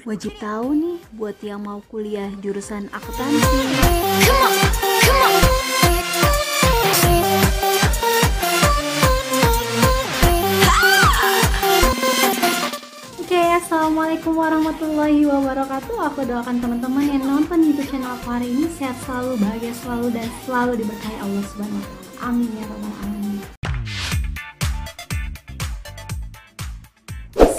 Wajib tahu nih buat yang mau kuliah jurusan akuntansi. Oke, assalamualaikum warahmatullahi wabarakatuh. Aku doakan teman-teman yang nonton YouTube channel aku hari ini sehat selalu, bahagia selalu, dan selalu diberkahi Allah Subhanahu wa Ta'ala. Amin ya rabbal alamin.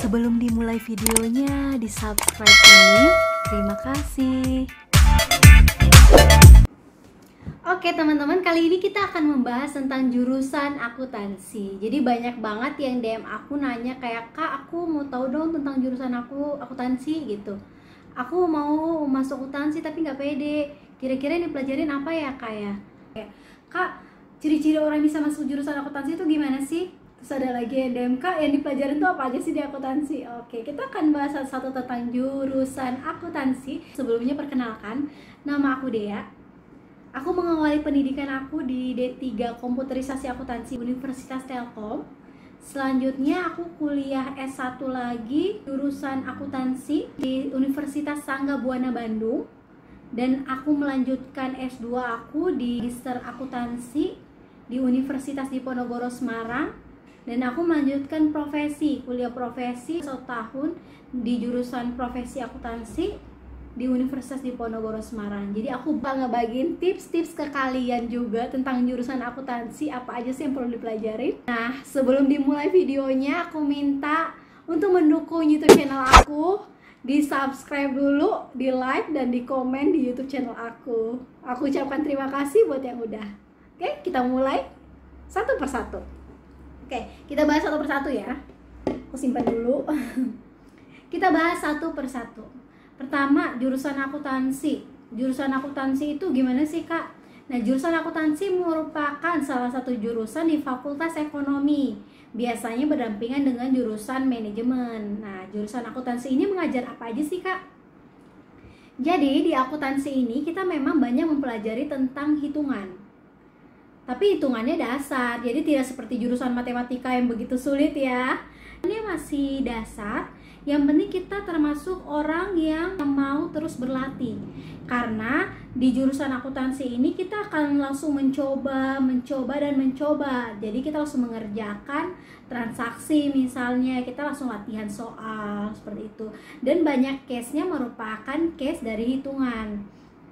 Sebelum dimulai videonya, di subscribe dulu. Terima kasih. Oke teman-teman, kali ini kita akan membahas tentang jurusan akuntansi. Jadi banyak banget yang DM aku nanya kayak, "Kak, aku mau tahu dong tentang jurusan aku akuntansi gitu. Aku mau masuk akuntansi tapi nggak pede. Kira-kira ini pelajarin apa ya, Kak ya?" "Kak, ciri-ciri orang bisa masuk jurusan akuntansi itu gimana sih?" Terus ada lagi yang DM, "Kak, yang dipelajarin tuh apa aja sih di akuntansi?" Oke, kita akan bahas satu-satu tentang jurusan akuntansi. Sebelumnya perkenalkan, nama aku Dea. Aku mengawali pendidikan aku di D3 Komputerisasi Akuntansi Universitas Telkom. Selanjutnya aku kuliah S1 lagi jurusan akuntansi di Universitas Sangga Buana Bandung. Dan aku melanjutkan S2 aku di Magister Akuntansi di Universitas Diponegoro Semarang. Dan aku melanjutkan kuliah profesi 1 tahun di jurusan profesi akuntansi di Universitas Diponegoro Semarang. Jadi aku bakal ngebagiin tips-tips ke kalian juga tentang jurusan akuntansi, apa aja sih yang perlu dipelajari. Nah, sebelum dimulai videonya, aku minta untuk mendukung YouTube channel aku, di subscribe dulu, di like, dan di komen di YouTube channel aku. Aku ucapkan terima kasih buat yang udah. Oke, kita mulai satu persatu. Oke, kita bahas satu persatu ya. Aku simpan dulu. Kita bahas satu persatu. Pertama, jurusan akuntansi. Jurusan akuntansi itu gimana sih, Kak? Nah, jurusan akuntansi merupakan salah satu jurusan di Fakultas Ekonomi. Biasanya berdampingan dengan jurusan manajemen. Nah, jurusan akuntansi ini mengajar apa aja sih, Kak? Jadi, di akuntansi ini kita memang banyak mempelajari tentang hitungan. Tapi hitungannya dasar, jadi tidak seperti jurusan matematika yang begitu sulit ya. Ini masih dasar, yang penting kita termasuk orang yang mau terus berlatih. Karena di jurusan akuntansi ini kita akan langsung mencoba. Jadi kita langsung mengerjakan transaksi misalnya, kita langsung latihan soal, seperti itu. Dan banyak case-nya merupakan case dari hitungan.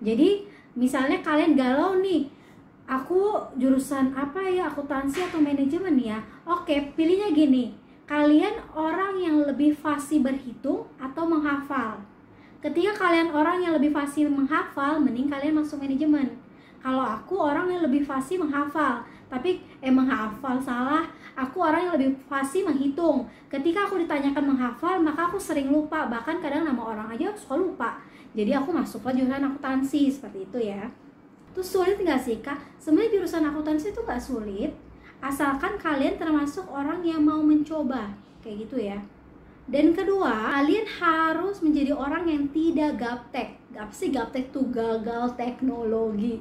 Jadi misalnya kalian galau nih, aku jurusan apa ya, akuntansi atau manajemen ya? Oke, pilihnya gini. Kalian orang yang lebih fasih berhitung atau menghafal? Ketika kalian orang yang lebih fasih menghafal, mending kalian masuk manajemen. Kalau aku orang yang lebih fasih menghafal, tapi menghafal salah. Aku orang yang lebih fasih menghitung. Ketika aku ditanyakan menghafal, maka aku sering lupa. Bahkan kadang nama orang aja suka lupa. Jadi aku masuklah jurusan akuntansi, seperti itu ya. Terus sulit nggak sih, Kak? Sebenarnya jurusan akuntansi itu nggak sulit, asalkan kalian termasuk orang yang mau mencoba, kayak gitu ya. Dan kedua, kalian harus menjadi orang yang tidak gaptek. Apa sih gaptek tuh? Gagal teknologi.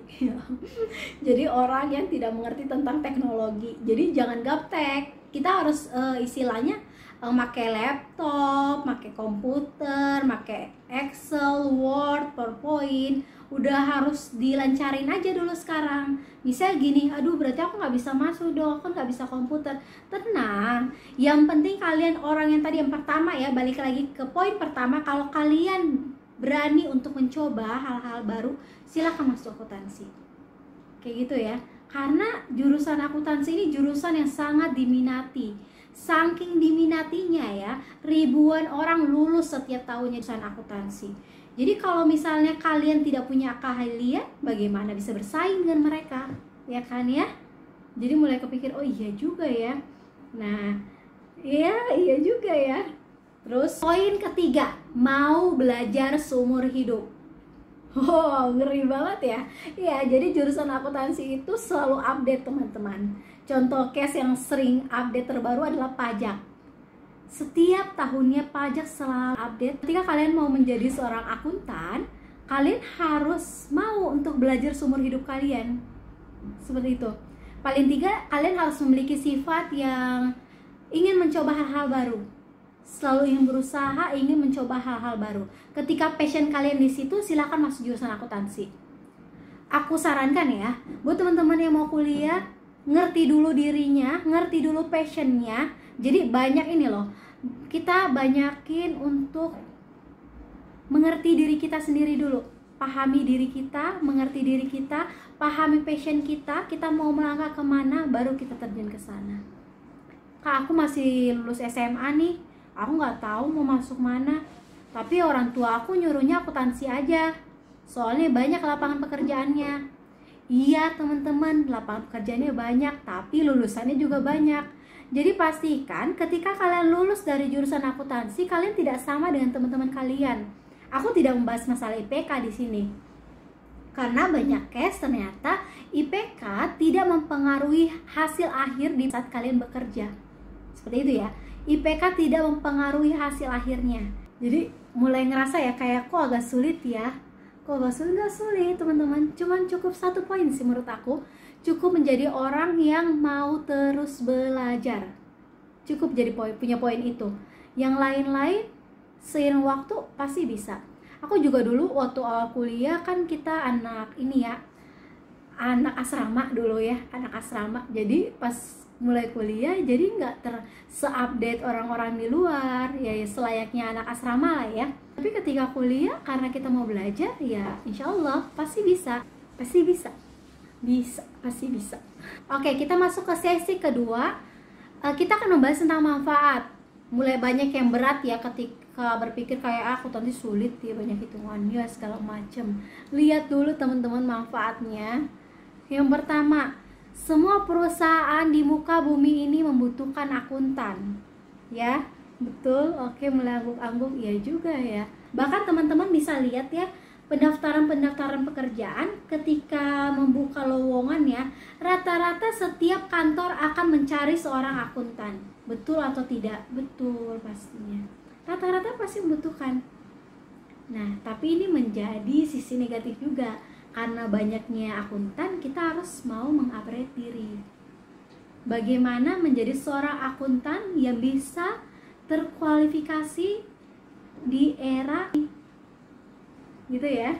Jadi orang yang tidak mengerti tentang teknologi. Jadi jangan gaptek. Kita harus istilahnya pakai laptop, pakai komputer, pakai Excel, Word, PowerPoint. Udah harus dilancarin aja dulu sekarang. Misal gini, aduh berarti aku nggak bisa masuk dong, aku nggak bisa komputer. Tenang, yang penting kalian orang yang tadi yang pertama ya, balik lagi ke poin pertama, kalau kalian berani untuk mencoba hal-hal baru, silakan masuk akuntansi. Kayak gitu ya. Karena jurusan akuntansi ini jurusan yang sangat diminati. Saking diminatinya ya, ribuan orang lulus setiap tahunnya jurusan akuntansi. Jadi kalau misalnya kalian tidak punya keahlian, bagaimana bisa bersaing dengan mereka? Ya kan ya? Jadi mulai kepikir, oh iya juga ya. Nah, iya juga ya. Terus poin ketiga, mau belajar seumur hidup. Oh, ngeri banget ya. Ya, jadi jurusan akuntansi itu selalu update teman-teman. Contoh case yang sering update terbaru adalah pajak. Setiap tahunnya pajak selalu update. Ketika kalian mau menjadi seorang akuntan, kalian harus mau untuk belajar seumur hidup kalian. Seperti itu. Paling tidak, kalian harus memiliki sifat yang ingin mencoba hal-hal baru. selalu ingin berusaha, ingin mencoba hal-hal baru. Ketika passion kalian di situ, silakan masuk jurusan akuntansi. Aku sarankan ya, buat teman-teman yang mau kuliah, ngerti dulu dirinya, ngerti dulu passionnya. Jadi banyak ini loh, kita banyakin untuk mengerti diri kita sendiri dulu. Pahami diri kita, mengerti diri kita, pahami passion kita mau melangkah kemana, baru kita terjun ke sana. Kak, aku masih lulus SMA nih, aku nggak tahu mau masuk mana, tapi orang tua aku nyuruhnya akuntansi aja, soalnya banyak lapangan pekerjaannya. Iya teman-teman, lapangan pekerjaannya banyak, tapi lulusannya juga banyak. Jadi pastikan ketika kalian lulus dari jurusan akuntansi, kalian tidak sama dengan teman-teman kalian. Aku tidak membahas masalah IPK di sini, karena banyak case ternyata IPK tidak mempengaruhi hasil akhir di saat kalian bekerja. Seperti itu ya, IPK tidak mempengaruhi hasil akhirnya. Jadi mulai ngerasa ya kayak kok agak sulit ya. Kok agak sulit? Gak sulit teman-teman, cuman cukup 1 poin sih menurut aku. Cukup menjadi orang yang mau terus belajar. Cukup jadi punya poin itu. Yang lain-lain seiring waktu pasti bisa. Aku juga dulu waktu awal kuliah kan kita anak ini ya, anak asrama dulu ya, anak asrama. Jadi pas mulai kuliah jadi nggak se-update orang-orang di luar ya, selayaknya anak asrama lah ya. Tapi ketika kuliah karena kita mau belajar ya, insya Allah pasti bisa, pasti bisa, pasti bisa. Oke, kita masuk ke sesi kedua. Kita akan membahas tentang manfaat. Mulai banyak yang berat ya ketika berpikir kayak aku tadi sulit ya, banyak hitungannya segala macem. Lihat dulu teman-teman manfaatnya. Yang pertama, semua perusahaan di muka bumi ini membutuhkan akuntan. Ya, betul. Oke, mulai angguk-angguk, ya juga ya. Bahkan teman-teman bisa lihat ya, pendaftaran pekerjaan ketika membuka lowongan ya, rata-rata setiap kantor akan mencari seorang akuntan. Betul atau tidak? Betul pastinya. Rata-rata pasti membutuhkan. Nah, tapi ini menjadi sisi negatif juga. Karena banyaknya akuntan, kita harus mau mengupgrade diri. Bagaimana menjadi seorang akuntan yang bisa terkualifikasi di era gitu ya.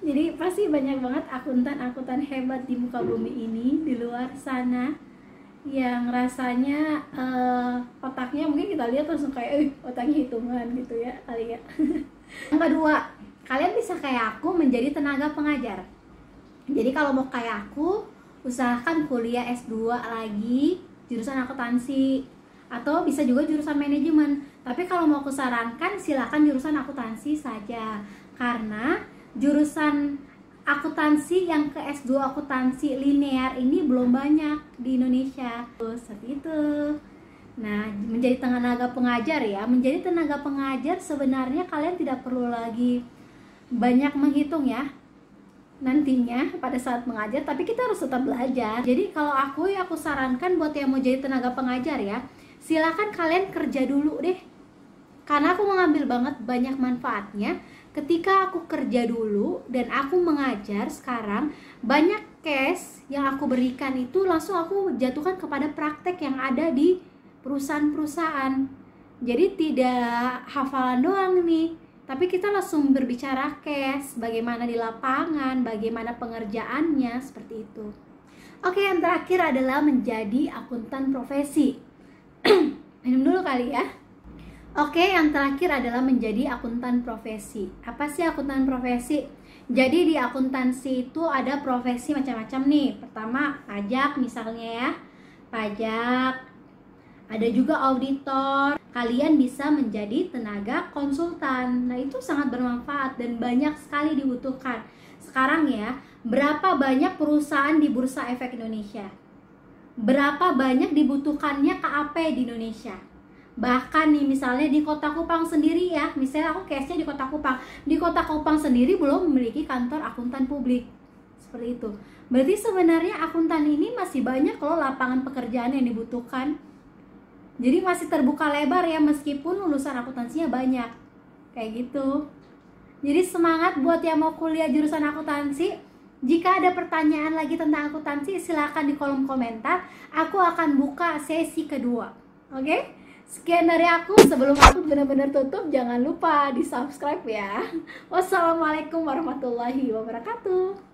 Jadi pasti banyak banget akuntan-akuntan hebat di muka bumi ini, di luar sana, yang rasanya otaknya mungkin kita lihat langsung kayak otaknya hitungan gitu ya kali ya. Yang kedua, kalian bisa kayak aku menjadi tenaga pengajar. Jadi kalau mau kayak aku, usahakan kuliah S2 lagi jurusan akuntansi, atau bisa juga jurusan manajemen. Tapi kalau mau aku sarankan, silakan jurusan akuntansi saja, karena jurusan akuntansi yang ke S2 akuntansi linear ini belum banyak di Indonesia. Seperti itu. Nah, menjadi tenaga pengajar ya, menjadi tenaga pengajar sebenarnya kalian tidak perlu lagi banyak menghitung ya nantinya pada saat mengajar, tapi kita harus tetap belajar. Jadi kalau aku sarankan buat yang mau jadi tenaga pengajar ya, silakan kalian kerja dulu deh, karena aku mengambil banget banyak manfaatnya ketika aku kerja dulu dan aku mengajar. Sekarang banyak case yang aku berikan itu langsung aku jatuhkan kepada praktek yang ada di perusahaan-perusahaan. Jadi tidak hafalan doang nih, tapi kita langsung berbicara case, bagaimana di lapangan, bagaimana pengerjaannya, seperti itu. Oke, yang terakhir adalah menjadi akuntan profesi. Minum dulu kali ya. Oke, yang terakhir adalah menjadi akuntan profesi. Apa sih akuntan profesi? Jadi di akuntansi itu ada profesi macam-macam nih. Pertama, pajak misalnya ya. Pajak. Ada juga auditor. Kalian bisa menjadi tenaga konsultan. Nah, itu sangat bermanfaat dan banyak sekali dibutuhkan. Sekarang ya, berapa banyak perusahaan di Bursa Efek Indonesia? Berapa banyak dibutuhkannya KAP di Indonesia? Bahkan nih misalnya di Kota Kupang sendiri ya, misalnya aku case-nya di Kota Kupang. Di Kota Kupang sendiri belum memiliki kantor akuntan publik. Seperti itu. Berarti sebenarnya akuntan ini masih banyak loh lapangan pekerjaan yang dibutuhkan. Jadi masih terbuka lebar ya, meskipun lulusan akuntansinya banyak. Kayak gitu. Jadi semangat buat yang mau kuliah jurusan akuntansi. Jika ada pertanyaan lagi tentang akuntansi, silakan di kolom komentar. Aku akan buka sesi kedua. Oke? Sekian dari aku. Sebelum aku benar-benar tutup, jangan lupa di subscribe ya. Wassalamualaikum warahmatullahi wabarakatuh.